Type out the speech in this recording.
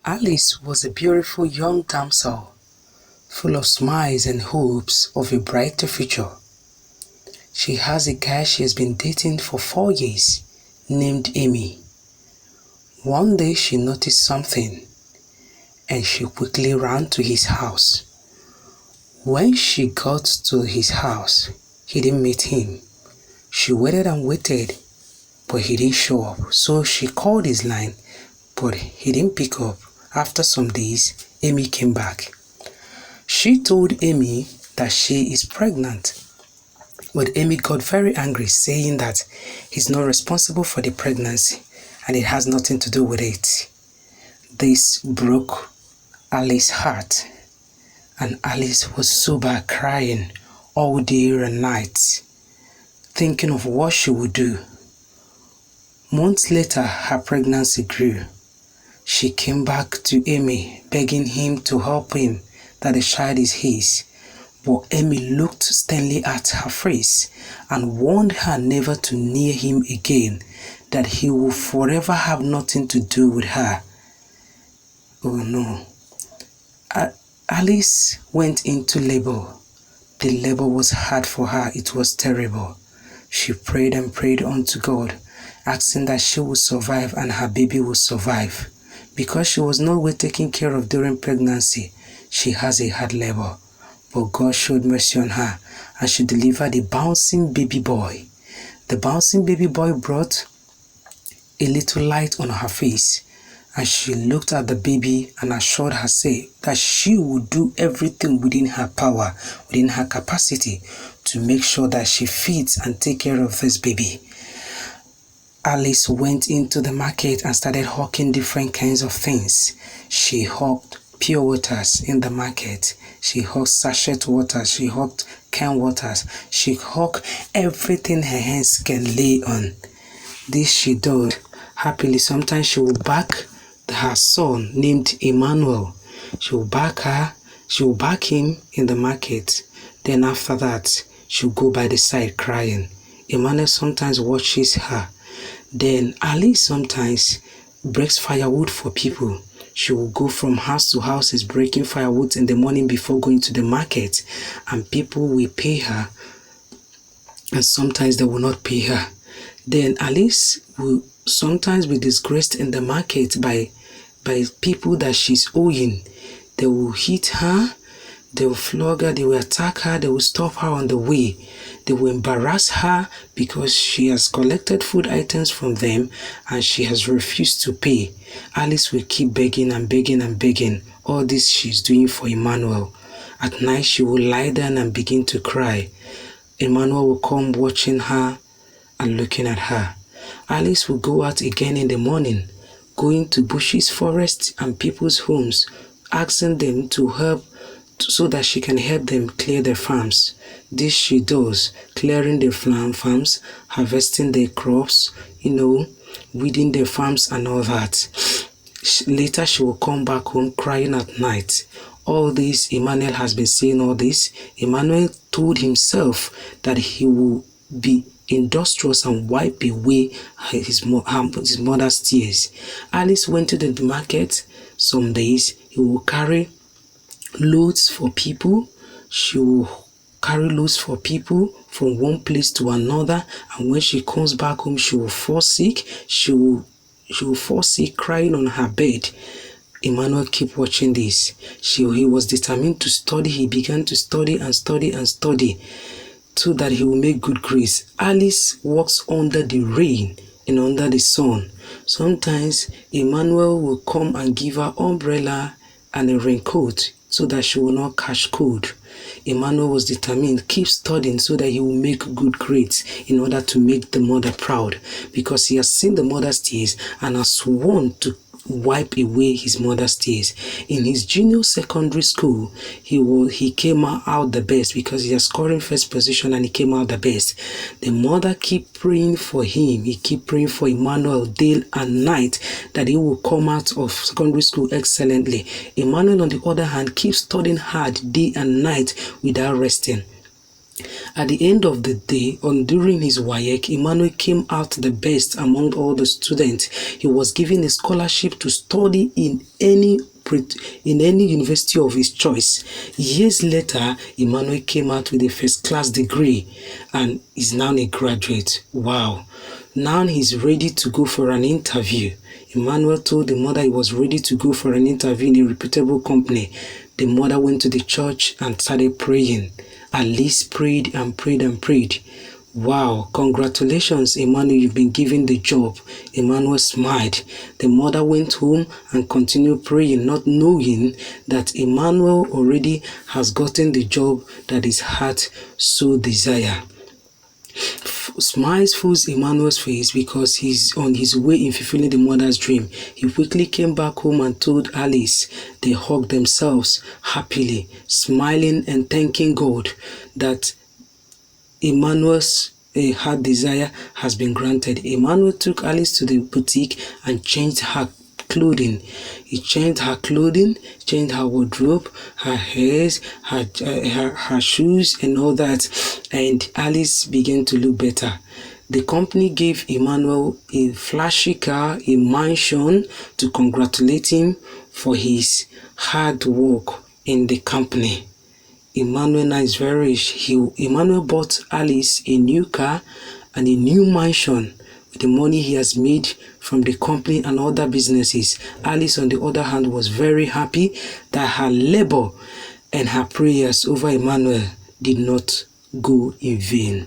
Alice was a beautiful young damsel, full of smiles and hopes of a brighter future. She has a guy she has been dating for 4 years, named Amy. One day she noticed something, and she quickly ran to his house. When she got to his house, he didn't meet him. She waited and waited, but he didn't show up. So she called his line, but he didn't pick up. After some days, Amy came back. She told Amy that she is pregnant. But Amy got very angry, saying that he's not responsible for the pregnancy and it has nothing to do with it. This broke Alice's heart, and Alice was sober, crying all day and night, thinking of what she would do. Months later, her pregnancy grew. She came back to Amy, begging him to help him, that the child is his. But Amy looked sternly at her face and warned her never to near him again, that he would forever have nothing to do with her. Oh no. Alice went into labor. The labor was hard for her. It was terrible. She prayed and prayed unto God, asking that she would survive and her baby would survive. Because she was not well taken care of during pregnancy, she has a hard labor. But God showed mercy on her, and she delivered a bouncing baby boy. The bouncing baby boy brought a little light on her face, and she looked at the baby and assured herself that she would do everything within her power, within her capacity, to make sure that she feeds and take care of this baby. Alice went into the market and started hawking different kinds of things. She hawked pure waters in the market. She hawked sachet waters. She hawked can waters. She hawked everything her hands can lay on. This she did happily. Sometimes she would back her son named Emmanuel. She would back him in the market. Then after that, she would go by the side crying. Emmanuel sometimes watches her. Then Alice sometimes breaks firewood for people. She will go from house to house breaking firewood in the morning before going to the market, and people will pay her, and sometimes they will not pay her. Then Alice will sometimes be disgraced in the market by people that she's owing. They will hit her, they will flog her, they will attack her, they will stop her on the way. They will embarrass her because she has collected food items from them and she has refused to pay. Alice will keep begging and begging and begging. All this she's doing for Emmanuel. At night she will lie down and begin to cry. Emmanuel will come watching her and looking at her. Alice will go out again in the morning, going to bushes, forests, and people's homes, asking them to help so that she can help them clear their farms. This she does, clearing the farms, harvesting their crops, weeding their farms and all that. Later she will come back home crying at night. All this, Emmanuel has been saying all this. Emmanuel told himself that he will be industrious and wipe away his mother's tears. Alice went to the market some days. He will carry loads for people. She will carry loads for people from one place to another, and when she comes back home she will fall sick. She will fall sick crying on her bed. Emmanuel keep watching this. He was determined to study. He began to study and study and study so that he will make good grades. Alice walks under the rain and under the sun. Sometimes Emmanuel will come and give her umbrella and a raincoat so that she will not catch cold. Emmanuel was determined, keep studying so that he will make good grades in order to make the mother proud, because he has seen the mother's tears and has sworn to wipe away his mother's tears. In his junior secondary school, he came out the best because he was scoring first position and he came out the best. The mother keep praying for him. He keep praying for Emmanuel day and night that he will come out of secondary school excellently. Emmanuel, on the other hand, keeps studying hard day and night without resting. At the end of the day, during his WAEC, Emmanuel came out the best among all the students. He was given a scholarship to study in any university of his choice. Years later, Emmanuel came out with a first-class degree and is now a graduate. Wow. Now he's ready to go for an interview. Emmanuel told the mother he was ready to go for an interview in a reputable company. The mother went to the church and started praying. Alice prayed and prayed and prayed. Wow, congratulations, Emmanuel, you've been given the job. Emmanuel smiled. The mother went home and continued praying, not knowing that Emmanuel already has gotten the job that his heart so desire. Smiles fills Emmanuel's face because he's on his way in fulfilling the mother's dream. He quickly came back home and told Alice. They hugged themselves happily, smiling and thanking God that Emmanuel's heart desire has been granted. Emmanuel took Alice to the boutique and changed her clothing. He changed her clothing, changed her wardrobe, her hairs, her shoes and all that, and Alice began to look better. The company gave Emmanuel a flashy car, a mansion, to congratulate him for his hard work in the company. Emmanuel now is very rich. Emmanuel bought Alice a new car and a new mansion with the money he has made from the company and other businesses. Alice, on the other hand, was very happy that her labor and her prayers over Emmanuel did not go in vain.